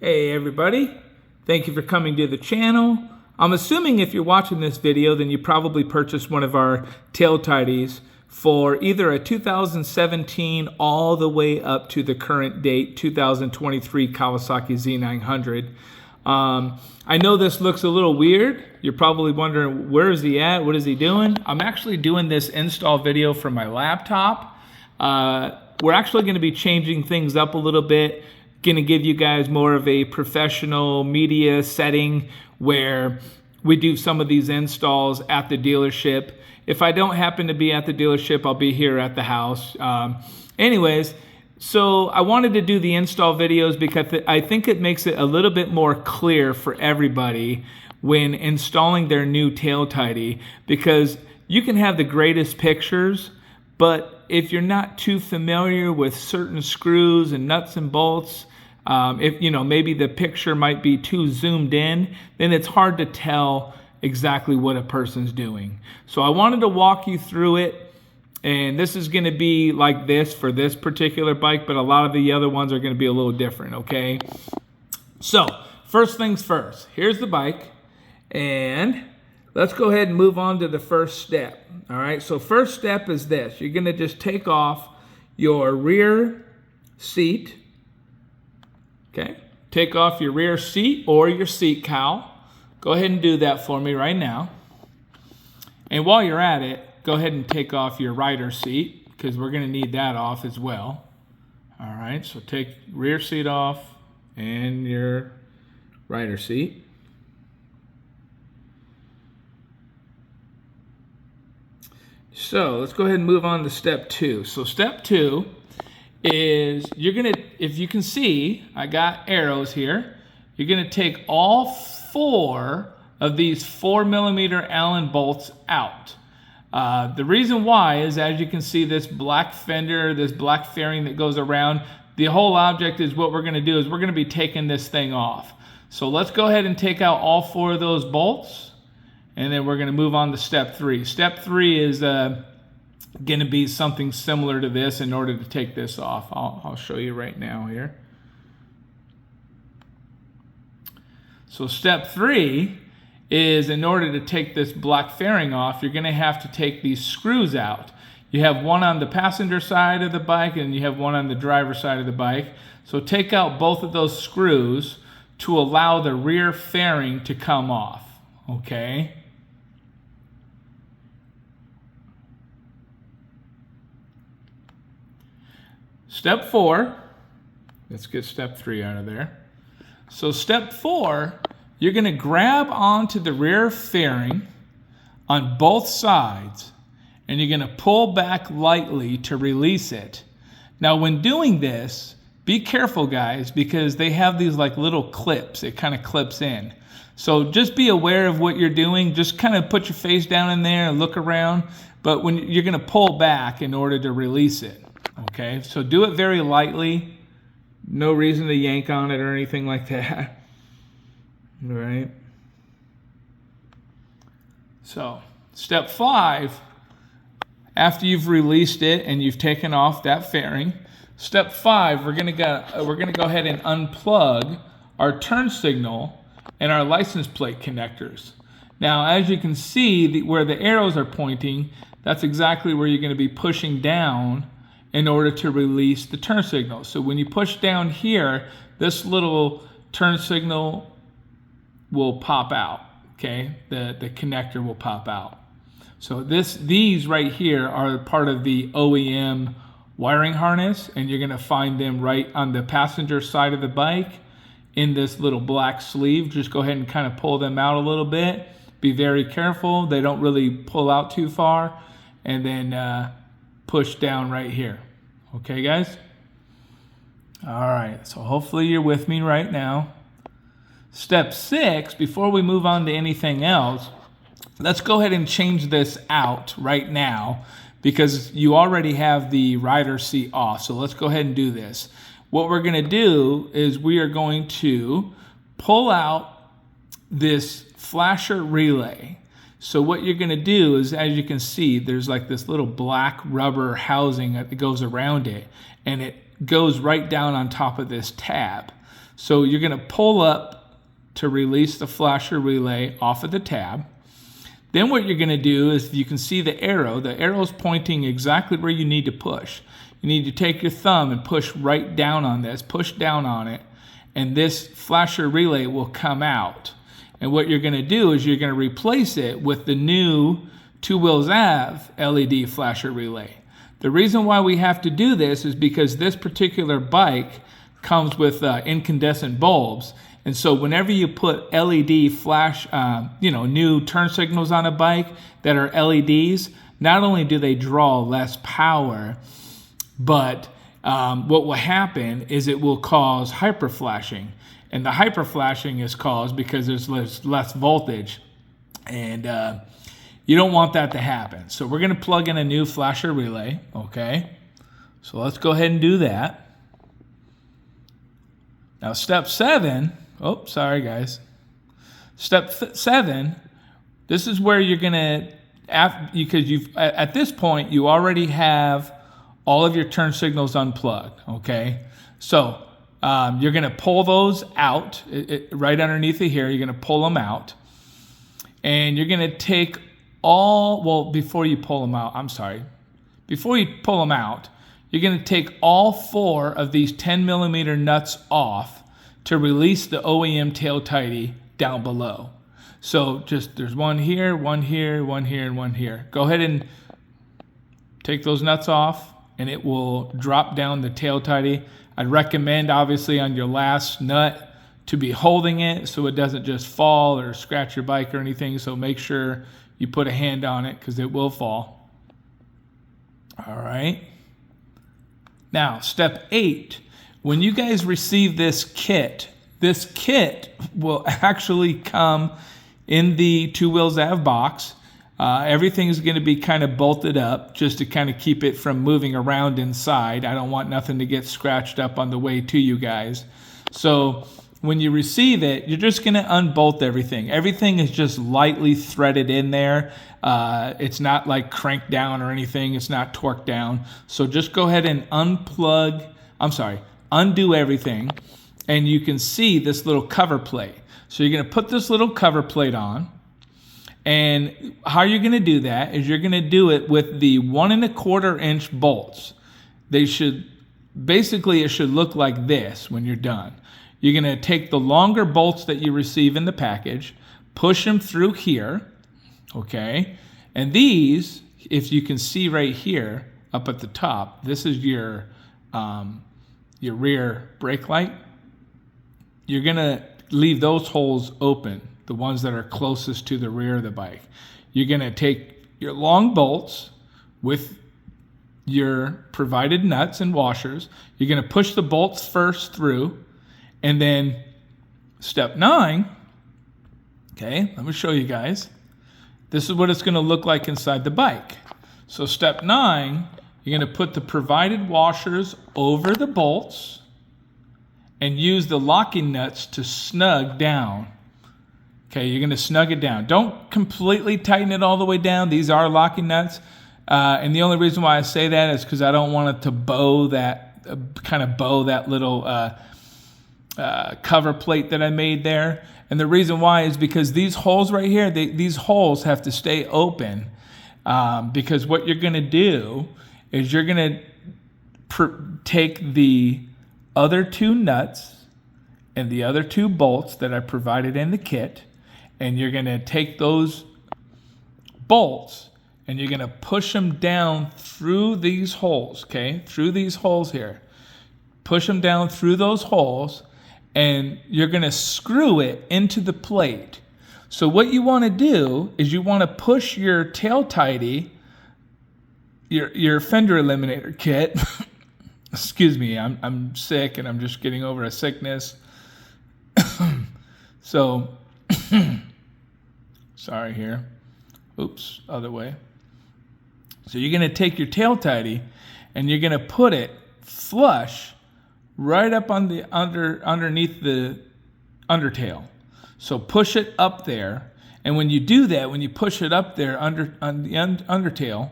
Hey everybody, thank you for coming to the channel. I'm assuming if you're watching this video, then you probably purchased one of our tail tidies for either a 2017 all the way up to the current date, 2023 Kawasaki Z900. I know this looks a little weird. You're probably wondering, where is he at? What is he doing? I'm actually doing this install video from my laptop. We're actually going to be changing things up a little bit. Going to give you guys more of a professional media setting where we do some of these installs at the dealership. If I don't happen to be at the dealership, I'll be here at the house. Anyways, so I wanted to do the install videos because I think it makes it a little bit more clear for everybody when installing their new tail tidy, because you can have the greatest pictures, but if you're not too familiar with certain screws and nuts and bolts, if maybe the picture might be too zoomed in, then it's hard to tell exactly what a person's doing. So I wanted to walk you through it, and this is going to be like this for this particular bike, but a lot of the other ones are going to be a little different, okay? So first things first, here's the bike, and let's go ahead and move on to the first step. All right, so first step is this. You're going to just take off your rear seat. Okay, take off your rear seat or your seat cowl. Go ahead and do that for me right now. And while you're at it, go ahead and take off your rider seat, because we're going to need that off as well. All right, so take rear seat off and your rider seat. So let's go ahead and move on to step two. So step two is you're gonna, if you can see, I got arrows here. You're gonna take all 4 of these 4mm Allen bolts out. The reason why is, as you can see, this black fender, this black fairing that goes around, the whole object is what we're gonna do is we're gonna be taking this thing off. So let's go ahead and take out all 4 of those bolts, and then we're gonna move on to step 3. Step 3 is going to be something similar to this in order to take this off. I'll show you right now here. So step 3 is, in order to take this black fairing off, you're going to have to take these screws out. You have one on the passenger side of the bike and you have one on the driver's side of the bike. So take out both of those screws to allow the rear fairing to come off. Okay. Step 4, let's get step 3 out of there. So step 4, you're going to grab onto the rear fairing on both sides, and you're going to pull back lightly to release it. Now when doing this, be careful guys, because they have these like little clips. It kind of clips in. So just be aware of what you're doing. Just kind of put your face down in there and look around. But when you're going to pull back in order to release it. Okay, so do it very lightly. No reason to yank on it or anything like that. All right. So step 5, after you've released it and you've taken off that fairing, step 5, we're gonna go ahead and unplug our turn signal and our license plate connectors. Now, as you can see, where the arrows are pointing, that's exactly where you're going to be pushing down in order to release the turn signal. So when you push down here, this little turn signal will pop out, okay? The connector will pop out. So these right here are part of the OEM wiring harness, and you're gonna find them right on the passenger side of the bike in this little black sleeve. Just go ahead and kind of pull them out a little bit. Be very careful, they don't really pull out too far, and then push down right here. Okay guys? All right, so hopefully you're with me right now. Step 6, before we move on to anything else, let's go ahead and change this out right now, because you already have the rider seat off. So let's go ahead and do this. What we're gonna do is we are going to pull out this flasher relay. So what you're gonna do is, as you can see, there's like this little black rubber housing that goes around it, and it goes right down on top of this tab. So you're going to pull up to release the flasher relay off of the tab. Then what you're going to do is, you can see the arrow's pointing exactly where you need to push. You need to take your thumb and push right down on this, push down on it, and this flasher relay will come out. And what you're going to do is you're going to replace it with the new 2Wheelsave LED flasher relay. The reason why we have to do this is because this particular bike comes with incandescent bulbs. And so whenever you put LED flash, new turn signals on a bike that are LEDs, not only do they draw less power, but what will happen is it will cause hyperflashing. And the hyperflashing is caused because there's less voltage. And you don't want that to happen. So we're going to plug in a new flasher relay, okay? So let's go ahead and do that. Now step 7, oh, sorry guys. Step 7, this is where you're going to, because at this point, you already have all of your turn signals unplugged, okay? So you're going to pull those out, right underneath it here, you're going to pull them out. And you're going to take before you pull them out, before you pull them out, you're going to take all 4 of these 10mm nuts off to release the OEM tail tighty down below. So there's one here, one here, one here, and one here. Go ahead and take those nuts off, and it will drop down the tail tighty. I'd recommend, obviously, on your last nut to be holding it so it doesn't just fall or scratch your bike or anything. So make sure you put a hand on it because it will fall. All right. Now, step 8, when you guys receive this kit will actually come in the 2Wheelsave box. Everything is going to be kind of bolted up just to kind of keep it from moving around inside. I don't want nothing to get scratched up on the way to you guys. So when you receive it, you're just going to unbolt everything. Everything is just lightly threaded in there. It's not like cranked down or anything. It's not torqued down. So just go ahead and undo everything. And you can see this little cover plate. So you're going to put this little cover plate on. And how you're going to do that is you're going to do it with the 1 1/4 inch bolts. It should look like this when you're done. You're going to take the longer bolts that you receive in the package, push them through here, okay? And these, if you can see right here up at the top, this is your rear brake light. You're going to leave those holes open, the ones that are closest to the rear of the bike. You're going to take your long bolts with your provided nuts and washers. You're going to push the bolts first through, and then step 9, okay, let me show you guys. This is what it's going to look like inside the bike. So step 9, you're going to put the provided washers over the bolts and use the locking nuts to snug down. Okay, you're going to snug it down. Don't completely tighten it all the way down. These are locking nuts. And the only reason why I say that is because I don't want it to bow that little cover plate that I made there. And the reason why is because these holes right here, these holes have to stay open. Because what you're going to do is you're going to take the other 2 nuts and the other 2 bolts that I provided in the kit, and you're going to take those bolts and you're going to push them down through these holes, okay? Through these holes here. Push them down through those holes, and you're going to screw it into the plate. So what you want to do is you want to push your tail tighty, your fender eliminator kit. Excuse me, I'm sick and I'm just getting over a sickness. So, sorry here. Oops, other way. So you're going to take your tail tighty and you're going to put it flush right up on the underneath the undertail. So push it up there, and when you do that, when you push it up there on the undertail,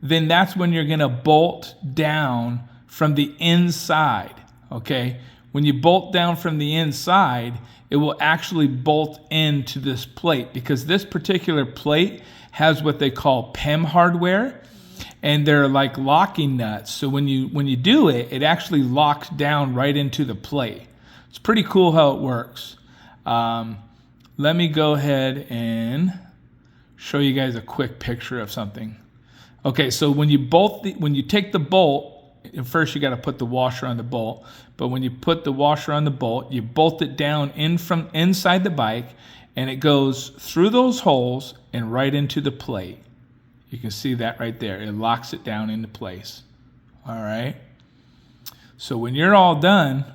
then that's when you're going to bolt down from the inside, okay? When you bolt down from the inside, it will actually bolt into this plate, because this particular plate has what they call PEM hardware, and they're like locking nuts. So when you do it, it actually locks down right into the plate. It's pretty cool how it works. Let me go ahead and show you guys a quick picture of something. Okay, so when you take the bolt, first you got to put the washer on the bolt, but when you put the washer on the bolt, you bolt it down in from inside the bike, and it goes through those holes and right into the plate. You can see that right there. It locks it down into place. All right. So when you're all done,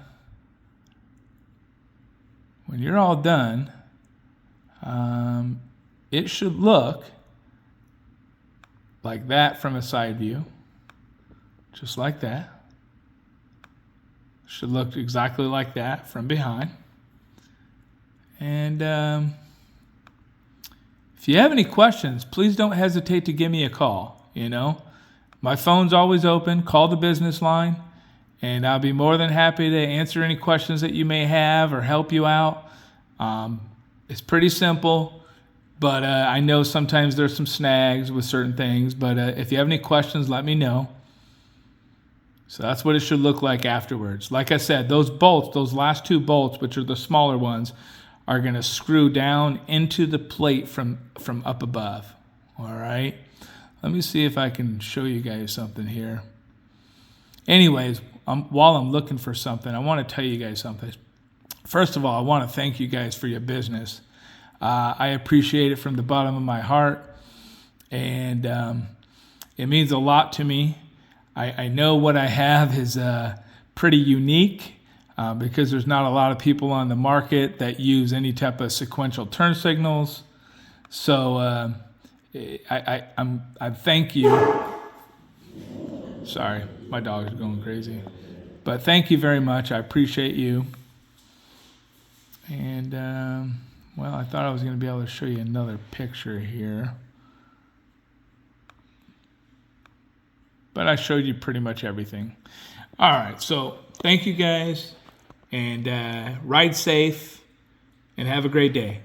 it should look like that from a side view, just like that. Should look exactly like that from behind. And if you have any questions, please don't hesitate to give me a call. You know, my phone's always open. Call the business line, and I'll be more than happy to answer any questions that you may have or help you out. It's pretty simple, but I know sometimes there's some snags with certain things, but if you have any questions, let me know. So that's what it should look like afterwards. Like I said, those bolts, those last two bolts, which are the smaller ones, are going to screw down into the plate from up above. All right. Let me see if I can show you guys something here. Anyways, while I'm looking for something, I want to tell you guys something. First of all, I want to thank you guys for your business. I appreciate it from the bottom of my heart, and it means a lot to me. I know what I have is pretty unique, because there's not a lot of people on the market that use any type of sequential turn signals. So I thank you. Sorry, my dog is going crazy. But thank you very much. I appreciate you. And, well, I thought I was going to be able to show you another picture here. But I showed you pretty much everything. All right, so thank you guys. And ride safe and have a great day.